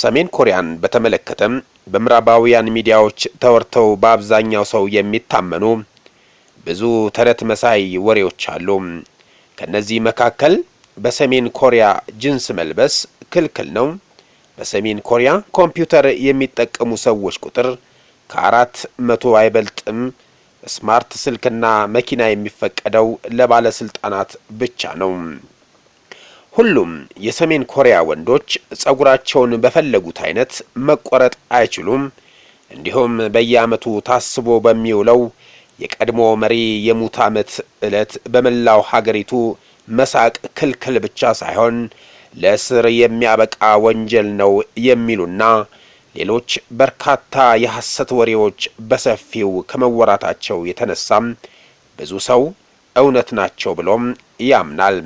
ሰሜን ኮሪያን በተመለከተም በምዕራባውያን ሚዲያዎች ተወርተው በአብዛኛው ሰው የሚታመኑ ብዙ ተረት መሳይ ወሬዎች አሉ። ከነዚህ መካከል በሰሜን ኮሪያ ጅንስ መልበስ ክልክል ነው፣ በሰሜን ኮሪያ ኮምፒውተር የሚጠቀሙ ሰዎች ቁጥር ከ400 አይበልጥም፣ ስማርት ስልክና መኪና የሚፈቀደው ለባለስልጣናት ብቻ ነው፣ ሁሉም የሰሜን ኮሪያ ወንዶች ጸጉራቸውን በፈለጉት አይነት መቆረጥ አይችሉም፣ እንዲሁም በየዓመቱ ታስቦ በሚውለው የቀድሞ መሪ የሙት ዓመት ዕለት በመላው ሀገሪቱ መሳቅ ክልክል ብቻ ሳይሆን ለእስር የሚያበቃ ወንጀል ነው የሚሉና ሌሎች በርካታ የሐሰት ወሬዎች በሰፊው ከመወራታቸው የተነሳም ብዙ ሰው እውነት ናቸው ብሎም ያምናል።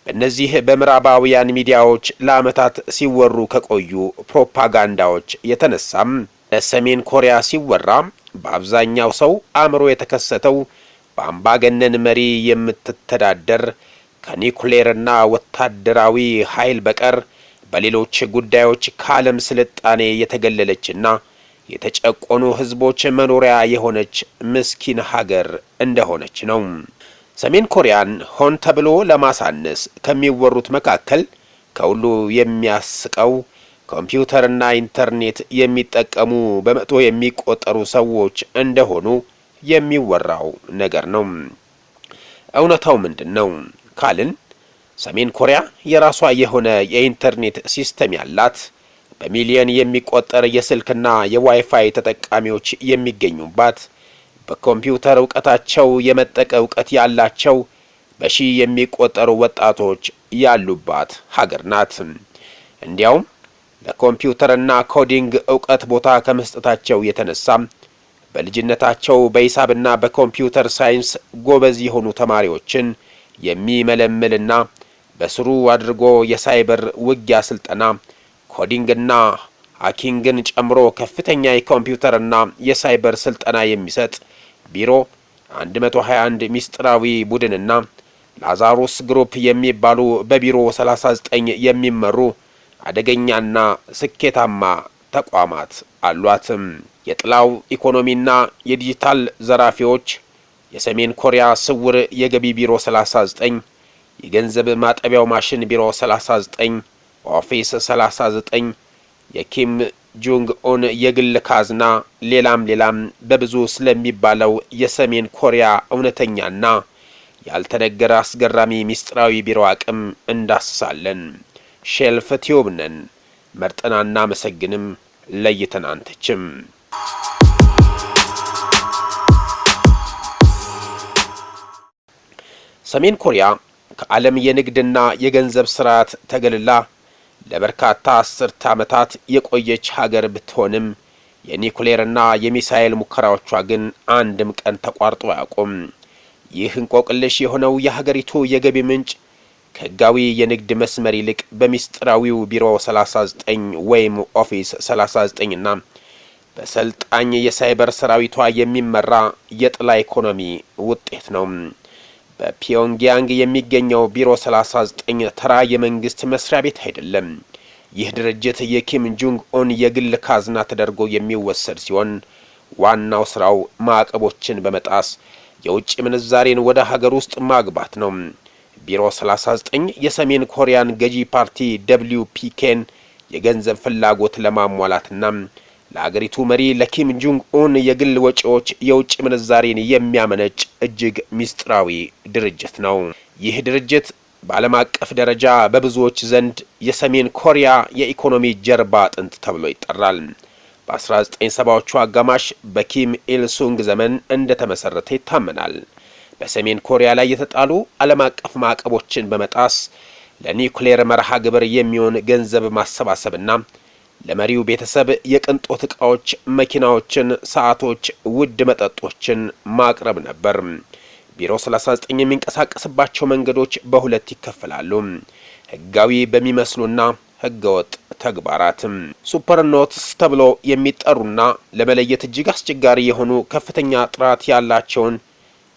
በእነዚህ በምዕራባውያን ሚዲያዎች ለዓመታት ሲወሩ ከቆዩ ፕሮፓጋንዳዎች የተነሳም ለሰሜን ኮሪያ ሲወራ በአብዛኛው ሰው አእምሮ የተከሰተው በአምባገነን መሪ የምትተዳደር ከኒኩሌርና ወታደራዊ ኃይል በቀር በሌሎች ጉዳዮች ከዓለም ስልጣኔ የተገለለችና የተጨቆኑ ሕዝቦች መኖሪያ የሆነች ምስኪን ሀገር እንደሆነች ነው። ሰሜን ኮሪያን ሆን ተብሎ ለማሳነስ ከሚወሩት መካከል ከሁሉ የሚያስቀው ኮምፒውተርና ኢንተርኔት የሚጠቀሙ በመቶ የሚቆጠሩ ሰዎች እንደሆኑ የሚወራው ነገር ነው። እውነታው ምንድነው ካልን ሰሜን ኮሪያ የራሷ የሆነ የኢንተርኔት ሲስተም ያላት፣ በሚሊዮን የሚቆጠር የስልክና የዋይፋይ ተጠቃሚዎች የሚገኙባት፣ በኮምፒውተር ዕውቀታቸው የመጠቀ ዕውቀት ያላቸው በሺህ የሚቆጠሩ ወጣቶች ያሉባት ሀገር ናት። እንዲያውም ለኮምፒውተርና ኮዲንግ ዕውቀት ቦታ ከመስጠታቸው የተነሳ በልጅነታቸው በሂሳብና በኮምፒውተር ሳይንስ ጎበዝ የሆኑ ተማሪዎችን የሚመለምልና በስሩ አድርጎ የሳይበር ውጊያ ስልጠና፣ ኮዲንግና ሃኪንግን ጨምሮ ከፍተኛ የኮምፒውተርና የሳይበር ስልጠና የሚሰጥ ቢሮ 121 ሚስጥራዊ ቡድንና ላዛሩስ ግሩፕ የሚባሉ በቢሮ 39 የሚመሩ አደገኛና ስኬታማ ተቋማት አሏትም። የጥላው ኢኮኖሚና የዲጂታል ዘራፊዎች የሰሜን ኮሪያ ስውር የገቢ ቢሮ 39፣ የገንዘብ ማጠቢያው ማሽን ቢሮ 39፣ ኦፊስ 39፣ የኪም ጆንግ ኡን የግል ካዝና፣ ሌላም በብዙ ስለሚባለው የሰሜን ኮሪያ እውነተኛና ያልተነገረ አስገራሚ ሚስጥራዊ ቢሮ አቅም እንዳስሳለን። ሼልፍ ቲዩብ ነን። መርጠናና መሰግንም ለይተን አንተችም። ሰሜን ኮሪያ ከዓለም የንግድና የገንዘብ ስርዓት ተገልላ ለበርካታ አስርተ ዓመታት የቆየች ሀገር ብትሆንም የኒኩሌርና የሚሳኤል ሙከራዎቿ ግን አንድም ቀን ተቋርጦ አያውቁም። ይህ እንቆቅልሽ የሆነው የሀገሪቱ የገቢ ምንጭ ከህጋዊ የንግድ መስመር ይልቅ በሚስጥራዊው ቢሮ 39 ወይም ኦፊስ 39 እና በሰልጣኝ የሳይበር ሰራዊቷ የሚመራ የጥላ ኢኮኖሚ ውጤት ነው። በፒዮንግያንግ የሚገኘው ቢሮ 39 ተራ የመንግስት መስሪያ ቤት አይደለም። ይህ ድርጅት የኪም ጆንግ ኡን የግል ካዝና ተደርጎ የሚወሰድ ሲሆን ዋናው ስራው ማዕቀቦችን በመጣስ የውጭ ምንዛሬን ወደ ሀገር ውስጥ ማግባት ነው። ቢሮ 39 የሰሜን ኮሪያን ገዢ ፓርቲ WPKን የገንዘብ ፍላጎት ለማሟላትና ለሀገሪቱ መሪ ለኪም ጆንግ ኡን የግል ወጪዎች የውጭ ምንዛሬን የሚያመነጭ እጅግ ሚስጥራዊ ድርጅት ነው። ይህ ድርጅት በዓለም አቀፍ ደረጃ በብዙዎች ዘንድ የሰሜን ኮሪያ የኢኮኖሚ ጀርባ አጥንት ተብሎ ይጠራል። በ1970ዎቹ አጋማሽ በኪም ኢል ሱንግ ዘመን እንደተመሰረተ ይታመናል። በሰሜን ኮሪያ ላይ የተጣሉ ዓለም አቀፍ ማዕቀቦችን በመጣስ ለኒኩሌር መርሃ ግብር የሚሆን ገንዘብ ማሰባሰብና ለመሪው ቤተሰብ የቅንጦት ዕቃዎች፣ መኪናዎችን፣ ሰዓቶች፣ ውድ መጠጦችን ማቅረብ ነበር። ቢሮ 39 የሚንቀሳቀስባቸው መንገዶች በሁለት ይከፈላሉ። ህጋዊ በሚመስሉና ህገወጥ ተግባራት። ሱፐር ኖትስ ተብሎ የሚጠሩና ለመለየት እጅግ አስቸጋሪ የሆኑ ከፍተኛ ጥራት ያላቸውን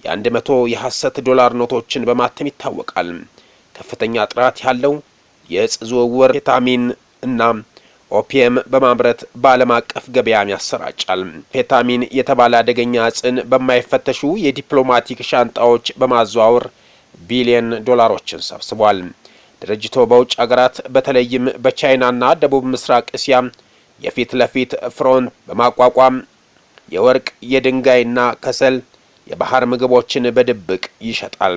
የ100 የሐሰት ዶላር ኖቶችን በማተም ይታወቃል። ከፍተኛ ጥራት ያለው የእጽ ዝውውር፣ ኬታሚን እና ኦፒየም በማምረት በዓለም አቀፍ ገበያም ያሰራጫል። ፔታሚን የተባለ አደገኛ ዕፅን በማይፈተሹ የዲፕሎማቲክ ሻንጣዎች በማዘዋወር ቢሊዮን ዶላሮችን ሰብስቧል። ድርጅቱ በውጭ ሀገራት በተለይም በቻይናና ደቡብ ምስራቅ እስያ የፊት ለፊት ፍሮንት በማቋቋም የወርቅ፣ የድንጋይና ከሰል፣ የባህር ምግቦችን በድብቅ ይሸጣል።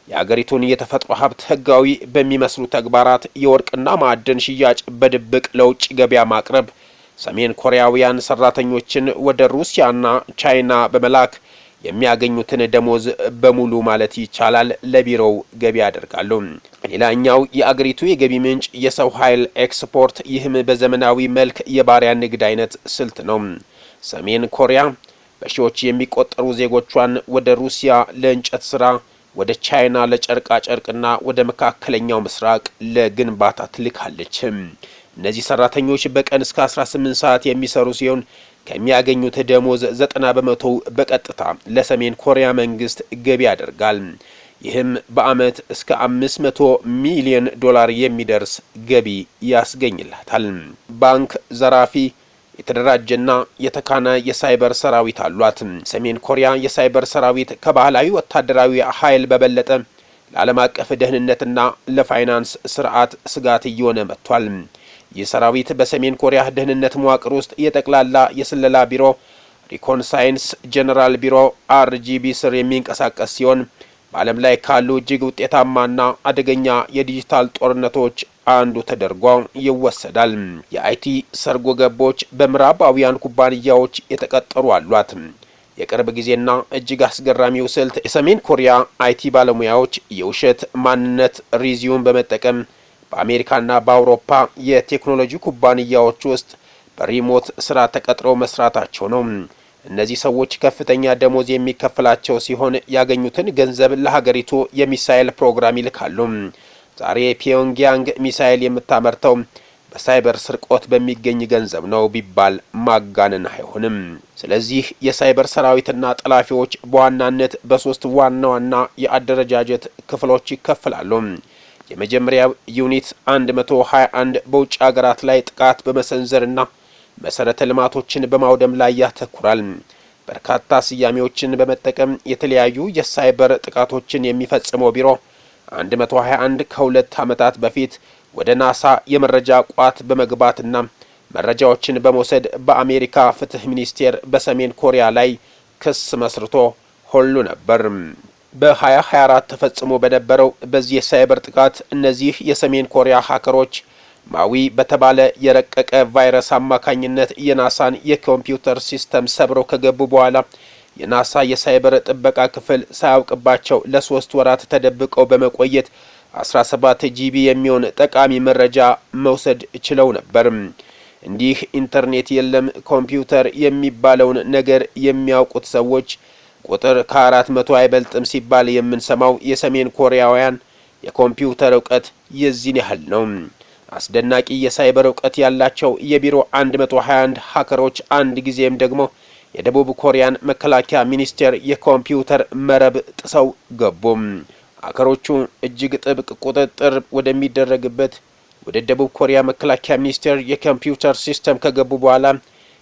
የአገሪቱን የተፈጥሮ ሀብት ህጋዊ በሚመስሉ ተግባራት የወርቅና ማዕድን ሽያጭ በድብቅ ለውጭ ገበያ ማቅረብ ሰሜን ኮሪያውያን ሰራተኞችን ወደ ሩሲያና ቻይና በመላክ የሚያገኙትን ደሞዝ በሙሉ ማለት ይቻላል ለቢሮው ገቢ ያደርጋሉ። ሌላኛው የአገሪቱ የገቢ ምንጭ የሰው ኃይል ኤክስፖርት፣ ይህም በዘመናዊ መልክ የባሪያ ንግድ አይነት ስልት ነው። ሰሜን ኮሪያ በሺዎች የሚቆጠሩ ዜጎቿን ወደ ሩሲያ ለእንጨት ስራ፣ ወደ ቻይና ለጨርቃ ጨርቅና ወደ መካከለኛው ምስራቅ ለግንባታ ትልካለች። እነዚህ ሰራተኞች በቀን እስከ 18 ሰዓት የሚሰሩ ሲሆን ከሚያገኙት ደሞዝ 90 በመቶ በቀጥታ ለሰሜን ኮሪያ መንግስት ገቢ ያደርጋል። ይህም በአመት እስከ 500 ሚሊዮን ዶላር የሚደርስ ገቢ ያስገኝላታል። ባንክ ዘራፊ፣ የተደራጀና የተካነ የሳይበር ሰራዊት አሏት። ሰሜን ኮሪያ የሳይበር ሰራዊት ከባህላዊ ወታደራዊ ኃይል በበለጠ ለዓለም አቀፍ ደህንነትና ለፋይናንስ ስርዓት ስጋት እየሆነ መጥቷል። ይህ ሰራዊት በሰሜን ኮሪያ ደህንነት መዋቅር ውስጥ የጠቅላላ የስለላ ቢሮ፣ ሪኮንሳይንስ ጀነራል ቢሮ RGB ስር የሚንቀሳቀስ ሲሆን በዓለም ላይ ካሉ እጅግ ውጤታማና አደገኛ የዲጂታል ጦርነቶች አንዱ ተደርጎ ይወሰዳል። የአይቲ ሰርጎ ገቦች በምዕራባውያን ኩባንያዎች የተቀጠሩ አሏት። የቅርብ ጊዜና እጅግ አስገራሚው ስልት የሰሜን ኮሪያ አይቲ ባለሙያዎች የውሸት ማንነት ሪዚዩም በመጠቀም በአሜሪካና በአውሮፓ የቴክኖሎጂ ኩባንያዎች ውስጥ በሪሞት ስራ ተቀጥረው መስራታቸው ነው። እነዚህ ሰዎች ከፍተኛ ደሞዝ የሚከፈላቸው ሲሆን ያገኙትን ገንዘብ ለሀገሪቱ የሚሳኤል ፕሮግራም ይልካሉ። ዛሬ ፒዮንግያንግ ሚሳኤል የምታመርተው በሳይበር ስርቆት በሚገኝ ገንዘብ ነው ቢባል ማጋነን አይሆንም። ስለዚህ የሳይበር ሰራዊትና ጠላፊዎች በዋናነት በሶስት ዋና ዋና የአደረጃጀት ክፍሎች ይከፈላሉ። የመጀመሪያው ዩኒት 121 በውጭ ሀገራት ላይ ጥቃት በመሰንዘርና መሰረተ ልማቶችን በማውደም ላይ ያተኩራል። በርካታ ስያሜዎችን በመጠቀም የተለያዩ የሳይበር ጥቃቶችን የሚፈጽመው ቢሮ 121 ከ2 ዓመታት በፊት ወደ ናሳ የመረጃ ቋት በመግባትና መረጃዎችን በመውሰድ በአሜሪካ ፍትህ ሚኒስቴር በሰሜን ኮሪያ ላይ ክስ መስርቶ ሁሉ ነበር። በ2024 ተፈጽሞ በነበረው በዚህ የሳይበር ጥቃት እነዚህ የሰሜን ኮሪያ ሃከሮች ማዊ በተባለ የረቀቀ ቫይረስ አማካኝነት የናሳን የኮምፒውተር ሲስተም ሰብረው ከገቡ በኋላ የናሳ የሳይበር ጥበቃ ክፍል ሳያውቅባቸው ለ3 ወራት ተደብቀው በመቆየት 17 GB የሚሆን ጠቃሚ መረጃ መውሰድ ችለው ነበር። እንዲህ ኢንተርኔት የለም ኮምፒውተር የሚባለውን ነገር የሚያውቁት ሰዎች ቁጥር ከ400 አይበልጥም ሲባል የምንሰማው የሰሜን ኮሪያውያን የኮምፒውተር ዕውቀት የዚህን ያህል ነው። አስደናቂ የሳይበር ዕውቀት ያላቸው የቢሮ 121 ሃከሮች አንድ ጊዜም ደግሞ የደቡብ ኮሪያን መከላከያ ሚኒስቴር የኮምፒውተር መረብ ጥሰው ገቡ። ሃከሮቹ እጅግ ጥብቅ ቁጥጥር ወደሚደረግበት ወደ ደቡብ ኮሪያ መከላከያ ሚኒስቴር የኮምፒውተር ሲስተም ከገቡ በኋላ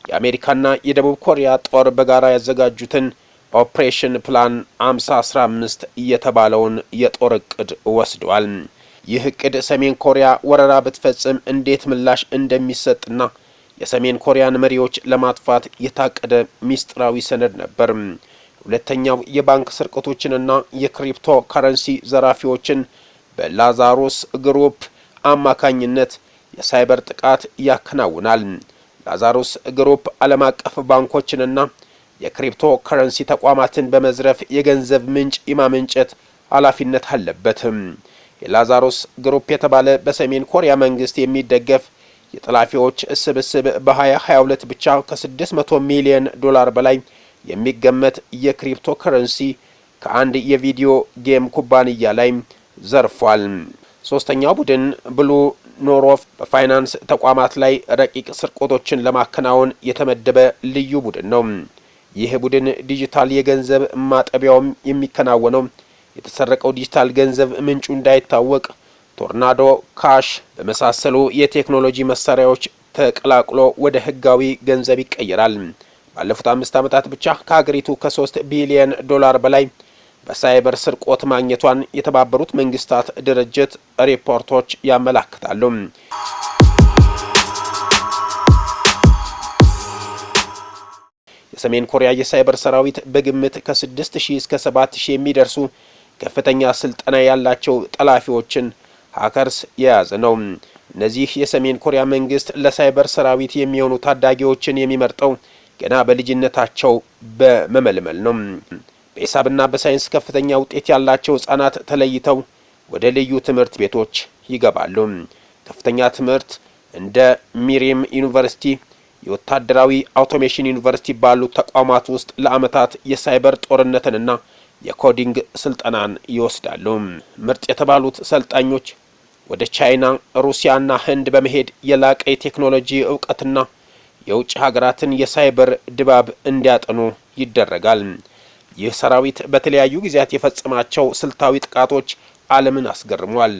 የአሜሪካና የደቡብ ኮሪያ ጦር በጋራ ያዘጋጁትን ኦፕሬሽን ፕላን 5015 የተባለውን የጦር እቅድ ወስደዋል። ይህ እቅድ ሰሜን ኮሪያ ወረራ ብትፈጽም እንዴት ምላሽ እንደሚሰጥና የሰሜን ኮሪያን መሪዎች ለማጥፋት የታቀደ ሚስጥራዊ ሰነድ ነበር። ሁለተኛው የባንክ ስርቆቶችንና የክሪፕቶ ከረንሲ ዘራፊዎችን በላዛሩስ ግሩፕ አማካኝነት የሳይበር ጥቃት ያከናውናል። ላዛሩስ ግሩፕ ዓለም አቀፍ ባንኮችንና የክሪፕቶ ከረንሲ ተቋማትን በመዝረፍ የገንዘብ ምንጭ የማመንጨት ኃላፊነት አለበት። የላዛሩስ ግሩፕ የተባለ በሰሜን ኮሪያ መንግስት የሚደገፍ የጠላፊዎች ስብስብ በ2022 ብቻ ከ600 ሚሊዮን ዶላር በላይ የሚገመት የክሪፕቶ ከረንሲ ከአንድ የቪዲዮ ጌም ኩባንያ ላይ ዘርፏል። ሶስተኛው ቡድን ብሉ ኖሮፍ በፋይናንስ ተቋማት ላይ ረቂቅ ስርቆቶችን ለማከናወን የተመደበ ልዩ ቡድን ነው። ይህ ቡድን ዲጂታል የገንዘብ ማጠቢያውም የሚከናወነው የተሰረቀው ዲጂታል ገንዘብ ምንጩ እንዳይታወቅ ቶርናዶ ካሽ በመሳሰሉ የቴክኖሎጂ መሳሪያዎች ተቀላቅሎ ወደ ህጋዊ ገንዘብ ይቀየራል። ባለፉት 5 ዓመታት ብቻ ከሀገሪቱ ከ3 ቢሊዮን ዶላር በላይ በሳይበር ስርቆት ማግኘቷን የተባበሩት መንግስታት ድርጅት ሪፖርቶች ያመለክታሉ። የሰሜን ኮሪያ የሳይበር ሰራዊት በግምት ከ6000 እስከ 7000 የሚደርሱ ከፍተኛ ስልጠና ያላቸው ጠላፊዎችን ሃከርስ የያዘ ነው። እነዚህ የሰሜን ኮሪያ መንግስት ለሳይበር ሰራዊት የሚሆኑ ታዳጊዎችን የሚመርጠው ገና በልጅነታቸው በመመልመል ነው። በሂሳብና በሳይንስ ከፍተኛ ውጤት ያላቸው ህጻናት ተለይተው ወደ ልዩ ትምህርት ቤቶች ይገባሉ። ከፍተኛ ትምህርት እንደ ሚሪም ዩኒቨርሲቲ፣ የወታደራዊ አውቶሜሽን ዩኒቨርሲቲ ባሉ ተቋማት ውስጥ ለአመታት የሳይበር ጦርነትንና የኮዲንግ ስልጠናን ይወስዳሉ። ምርጥ የተባሉት ሰልጣኞች ወደ ቻይና፣ ሩሲያና ህንድ በመሄድ የላቀ የቴክኖሎጂ ዕውቀትና የውጭ ሀገራትን የሳይበር ድባብ እንዲያጠኑ ይደረጋል። ይህ ሰራዊት በተለያዩ ጊዜያት የፈጸማቸው ስልታዊ ጥቃቶች ዓለምን አስገርሟል።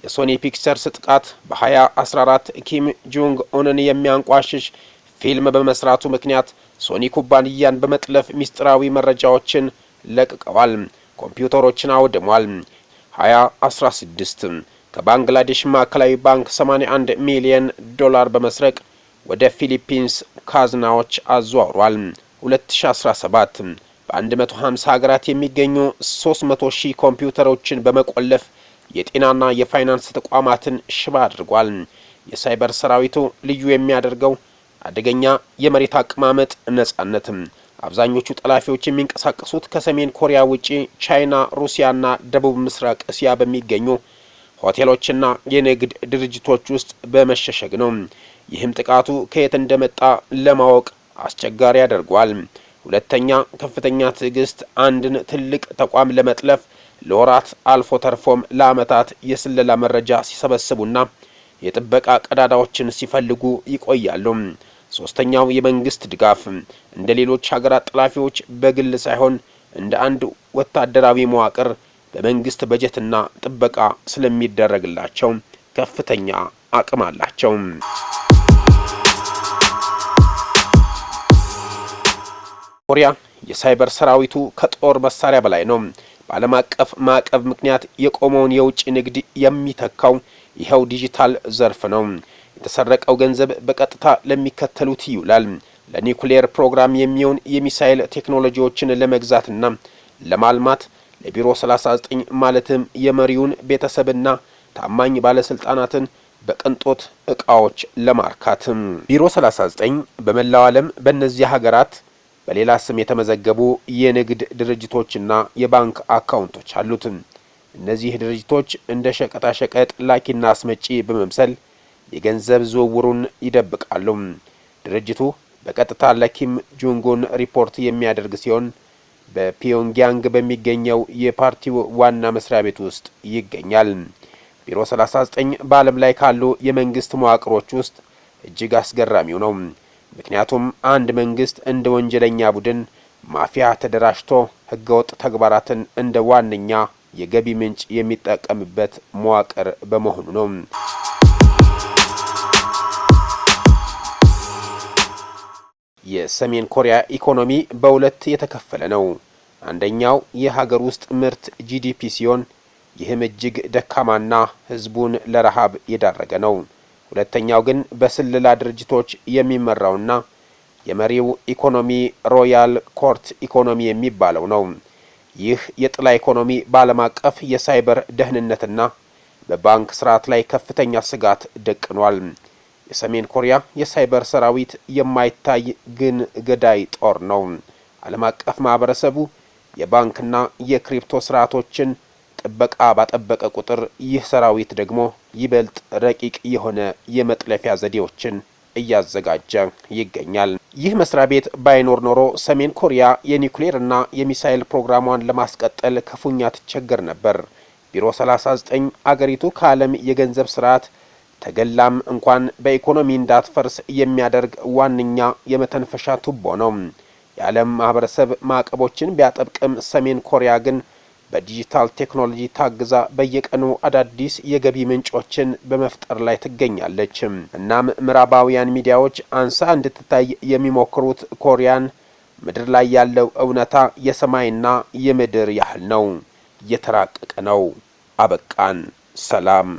የሶኒ ፒክቸርስ ጥቃት በ2014 ኪም ጆንግ ኡንን የሚያንቋሽሽ ፊልም በመስራቱ ምክንያት ሶኒ ኩባንያን በመጥለፍ ሚስጥራዊ መረጃዎችን ለቅቀዋል፣ ኮምፒውተሮችን አውድሟል። 2016 ከባንግላዴሽ ማዕከላዊ ባንክ 81 ሚሊዮን ዶላር በመስረቅ ወደ ፊሊፒንስ ካዝናዎች አዟውሯል። 2017 በ150 ሀገራት የሚገኙ 300,000 ኮምፒውተሮችን በመቆለፍ የጤናና የፋይናንስ ተቋማትን ሽባ አድርጓል። የሳይበር ሰራዊቱ ልዩ የሚያደርገው አደገኛ የመሬት አቀማመጥ ነጻነት። አብዛኞቹ ጠላፊዎች የሚንቀሳቀሱት ከሰሜን ኮሪያ ውጪ ቻይና፣ ሩሲያና ደቡብ ምስራቅ እስያ በሚገኙ ሆቴሎችና የንግድ ድርጅቶች ውስጥ በመሸሸግ ነው። ይህም ጥቃቱ ከየት እንደመጣ ለማወቅ አስቸጋሪ ያደርገዋል። ሁለተኛ፣ ከፍተኛ ትዕግስት። አንድን ትልቅ ተቋም ለመጥለፍ ለወራት አልፎ ተርፎም ለአመታት የስለላ መረጃ ሲሰበስቡና የጥበቃ ቀዳዳዎችን ሲፈልጉ ይቆያሉ። ሶስተኛው፣ የመንግስት ድጋፍ። እንደ ሌሎች ሀገራት ጠላፊዎች በግል ሳይሆን እንደ አንድ ወታደራዊ መዋቅር በመንግስት በጀትና ጥበቃ ስለሚደረግላቸው ከፍተኛ አቅም አላቸው። ኮሪያ የሳይበር ሰራዊቱ ከጦር መሳሪያ በላይ ነው። በዓለም አቀፍ ማዕቀብ ምክንያት የቆመውን የውጭ ንግድ የሚተካው ይኸው ዲጂታል ዘርፍ ነው። የተሰረቀው ገንዘብ በቀጥታ ለሚከተሉት ይውላል። ለኒውክሌር ፕሮግራም የሚሆን የሚሳኤል ቴክኖሎጂዎችን ለመግዛትና ለማልማት፣ ለቢሮ 39 ማለትም የመሪውን ቤተሰብና ታማኝ ባለስልጣናትን በቅንጦት እቃዎች ለማርካት። ቢሮ 39 በመላው ዓለም በእነዚህ ሀገራት በሌላ ስም የተመዘገቡ የንግድ ድርጅቶችና የባንክ አካውንቶች አሉት። እነዚህ ድርጅቶች እንደ ሸቀጣ ሸቀጥ ላኪና አስመጪ በመምሰል የገንዘብ ዝውውሩን ይደብቃሉ። ድርጅቱ በቀጥታ ለኪም ጆንግ-ኡን ሪፖርት የሚያደርግ ሲሆን በፒዮንግያንግ በሚገኘው የፓርቲው ዋና መስሪያ ቤት ውስጥ ይገኛል። ቢሮ 39 በዓለም ላይ ካሉ የመንግስት መዋቅሮች ውስጥ እጅግ አስገራሚው ነው። ምክንያቱም አንድ መንግስት እንደ ወንጀለኛ ቡድን ማፊያ ተደራጅቶ ህገወጥ ተግባራትን እንደ ዋነኛ የገቢ ምንጭ የሚጠቀምበት መዋቅር በመሆኑ ነው። የሰሜን ኮሪያ ኢኮኖሚ በሁለት የተከፈለ ነው። አንደኛው የሀገር ውስጥ ምርት ጂዲፒ ሲሆን ይህም እጅግ ደካማና ህዝቡን ለረሃብ የዳረገ ነው። ሁለተኛው ግን በስለላ ድርጅቶች የሚመራውና የመሪው ኢኮኖሚ ሮያል ኮርት ኢኮኖሚ የሚባለው ነው። ይህ የጥላ ኢኮኖሚ በዓለም አቀፍ የሳይበር ደህንነትና በባንክ ስርዓት ላይ ከፍተኛ ስጋት ደቅኗል። የሰሜን ኮሪያ የሳይበር ሰራዊት የማይታይ ግን ገዳይ ጦር ነው። ዓለም አቀፍ ማህበረሰቡ የባንክና የክሪፕቶ ስርዓቶችን ጥበቃ ባጠበቀ ቁጥር ይህ ሰራዊት ደግሞ ይበልጥ ረቂቅ የሆነ የመጥለፊያ ዘዴዎችን እያዘጋጀ ይገኛል። ይህ መስሪያ ቤት ባይኖር ኖሮ ሰሜን ኮሪያ የኒውክሌርና የሚሳኤል ፕሮግራሟን ለማስቀጠል ክፉኛ ትቸገር ነበር። ቢሮ 39 አገሪቱ ከዓለም የገንዘብ ስርዓት ተገላም እንኳን በኢኮኖሚ እንዳትፈርስ የሚያደርግ ዋነኛ የመተንፈሻ ቱቦ ነው። የዓለም ማህበረሰብ ማዕቀቦችን ቢያጠብቅም ሰሜን ኮሪያ ግን በዲጂታል ቴክኖሎጂ ታግዛ በየቀኑ አዳዲስ የገቢ ምንጮችን በመፍጠር ላይ ትገኛለች። እናም ምዕራባውያን ሚዲያዎች አንሳ እንድትታይ የሚሞክሩት ኮሪያን ምድር ላይ ያለው እውነታ የሰማይና የምድር ያህል ነው። እየተራቀቀ ነው። አበቃን። ሰላም።